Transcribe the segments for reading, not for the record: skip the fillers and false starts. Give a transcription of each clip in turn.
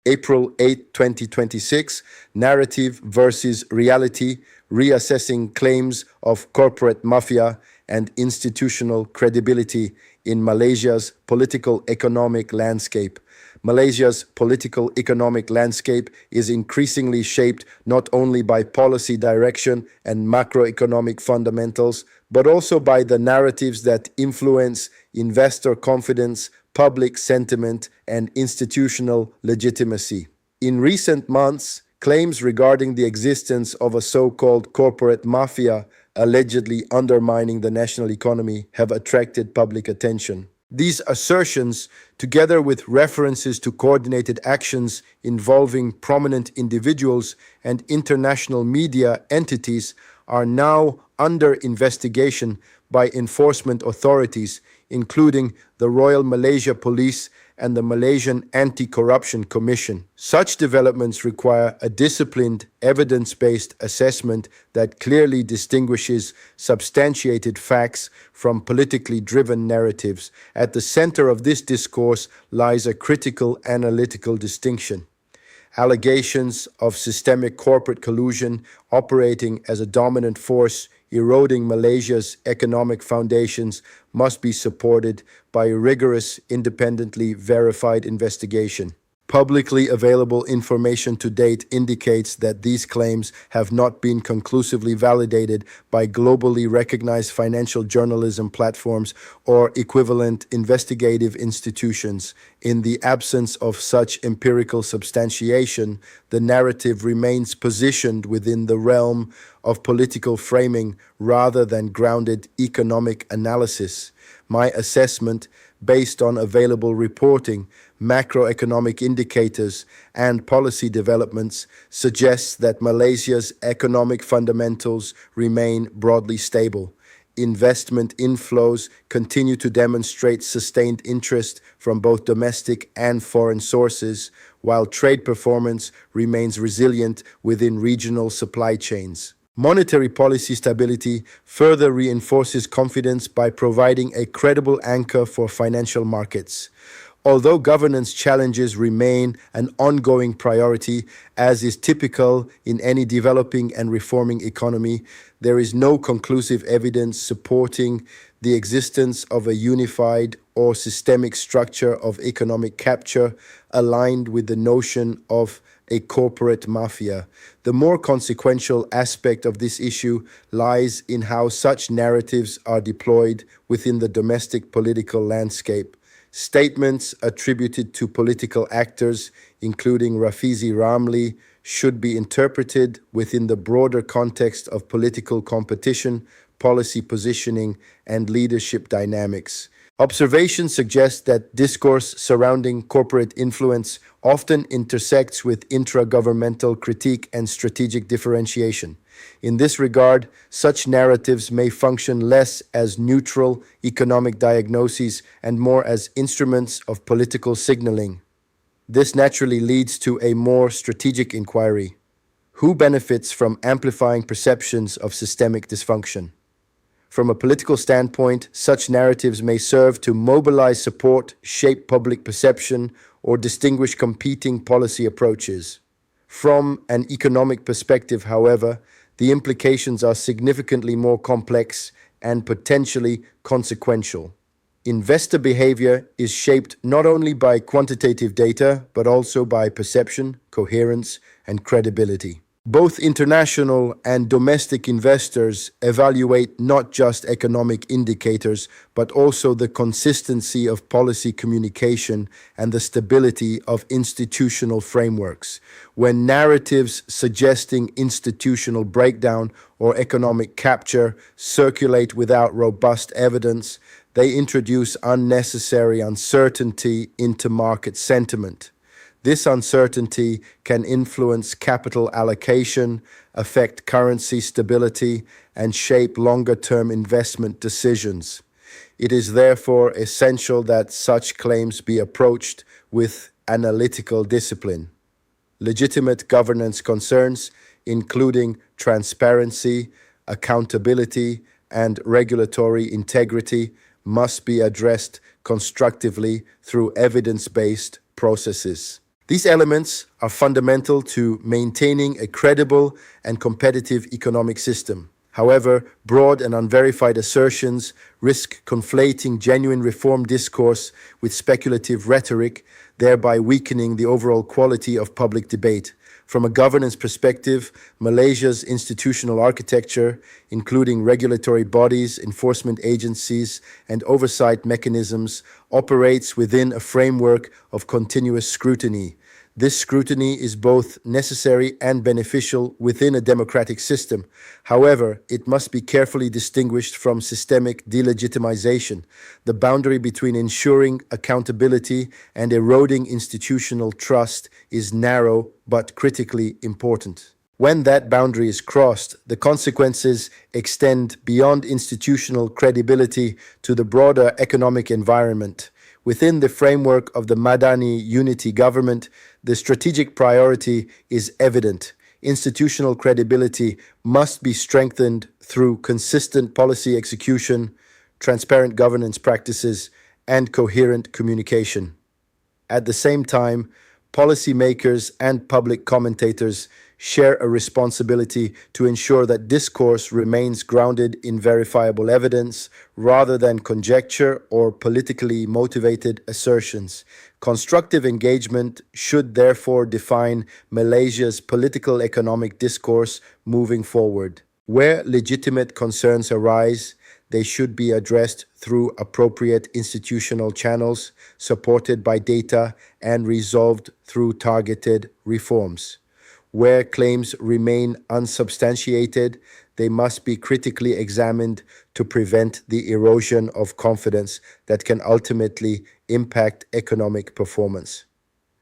April 8, 2026, Narrative versus Reality, Reassessing Claims of Corporate Mafia and Institutional Credibility in Malaysia's Political Economic Landscape. Malaysia's political economic landscape is increasingly shaped not only by policy direction and macroeconomic fundamentals, but also by the narratives that influence investor confidence, public sentiment, and institutional legitimacy. In recent months, claims regarding the existence of a so-called corporate mafia allegedly undermining the national economy have attracted public attention. These assertions, together with references to coordinated actions involving prominent individuals and international media entities, are now under investigation by enforcement authorities, including the Royal Malaysia Police and the Malaysian Anti-Corruption Commission. Such developments require a disciplined, evidence-based assessment that clearly distinguishes substantiated facts from politically driven narratives. At the center of this discourse lies a critical analytical distinction. Allegations of systemic corporate collusion operating as a dominant force eroding Malaysia's economic foundations must be supported by a rigorous, independently verified investigation. Publicly available information to date indicates that these claims have not been conclusively validated by globally recognized financial journalism platforms or equivalent investigative institutions. In the absence of such empirical substantiation, the narrative remains positioned within the realm of political framing rather than grounded economic analysis. My assessment, based on available reporting, macroeconomic indicators, and policy developments, suggests that Malaysia's economic fundamentals remain broadly stable. Investment inflows continue to demonstrate sustained interest from both domestic and foreign sources, while trade performance remains resilient within regional supply chains. Monetary policy stability further reinforces confidence by providing a credible anchor for financial markets. Although governance challenges remain an ongoing priority, as is typical in any developing and reforming economy, there is no conclusive evidence supporting the existence of a unified or systemic structure of economic capture aligned with the notion of a corporate mafia. The more consequential aspect of this issue lies in how such narratives are deployed within the domestic political landscape. Statements attributed to political actors, including 𝙬𝚊𝚘𝚍, should be interpreted within the broader context of political competition, policy positioning, and leadership dynamics. Observations suggest that discourse surrounding corporate influence often intersects with intra-governmental critique and strategic differentiation. In this regard, such narratives may function less as neutral economic diagnoses and more as instruments of political signaling. This naturally leads to a more strategic inquiry. Who benefits from amplifying perceptions of systemic dysfunction? From a political standpoint, such narratives may serve to mobilize support, shape public perception, or distinguish competing policy approaches. From an economic perspective, however, the implications are significantly more complex and potentially consequential. Investor behavior is shaped not only by quantitative data, but also by perception, coherence, and credibility. Both international and domestic investors evaluate not just economic indicators, but also the consistency of policy communication and the stability of institutional frameworks. When narratives suggesting institutional breakdown or economic capture circulate without robust evidence, they introduce unnecessary uncertainty into market sentiment. This uncertainty can influence capital allocation, affect currency stability, and shape longer-term investment decisions. It is therefore essential that such claims be approached with analytical discipline. Legitimate governance concerns, including transparency, accountability, and regulatory integrity, must be addressed constructively through evidence-based processes. These elements are fundamental to maintaining a credible and competitive economic system. However, broad and unverified assertions risk conflating genuine reform discourse with speculative rhetoric, thereby weakening the overall quality of public debate. From a governance perspective, Malaysia's institutional architecture, including regulatory bodies, enforcement agencies, and oversight mechanisms, operates within a framework of continuous scrutiny. This scrutiny is both necessary and beneficial within a democratic system. However, it must be carefully distinguished from systemic delegitimization. The boundary between ensuring accountability and eroding institutional trust is narrow but critically important. When that boundary is crossed, the consequences extend beyond institutional credibility to the broader economic environment. Within the framework of the Madani unity government, the strategic priority is evident. Institutional credibility must be strengthened through consistent policy execution, transparent governance practices, and coherent communication. At the same time, policymakers and public commentators share a responsibility to ensure that discourse remains grounded in verifiable evidence rather than conjecture or politically motivated assertions. Constructive engagement should therefore define Malaysia's political economic discourse moving forward. Where legitimate concerns arise, they should be addressed through appropriate institutional channels, supported by data, and resolved through targeted reforms. Where claims remain unsubstantiated, they must be critically examined to prevent the erosion of confidence that can ultimately impact economic performance.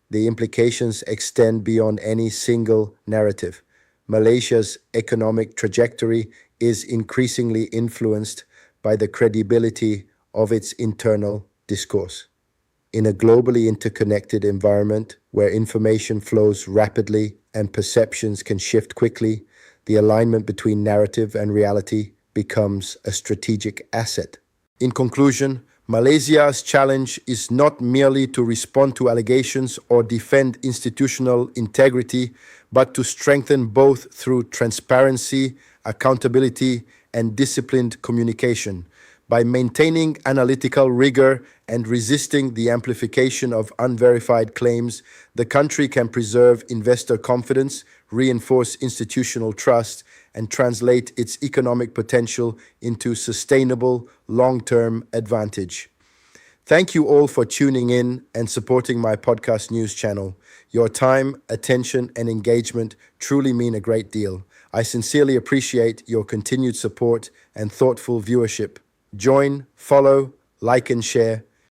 The implications extend beyond any single narrative. Malaysia's economic trajectory is increasingly influenced by the credibility of its internal discourse. In a globally interconnected environment where information flows rapidly and perceptions can shift quickly, the alignment between narrative and reality becomes a strategic asset. In conclusion, Malaysia's challenge is not merely to respond to allegations or defend institutional integrity, but to strengthen both through transparency, accountability, and disciplined communication. By maintaining analytical rigor and resisting the amplification of unverified claims, the country can preserve investor confidence, reinforce institutional trust, and translate its economic potential into sustainable, long-term advantage. Thank you all for tuning in and supporting my podcast news channel. Your time, attention, and engagement truly mean a great deal. I sincerely appreciate your continued support and thoughtful viewership. Join, follow, like, and share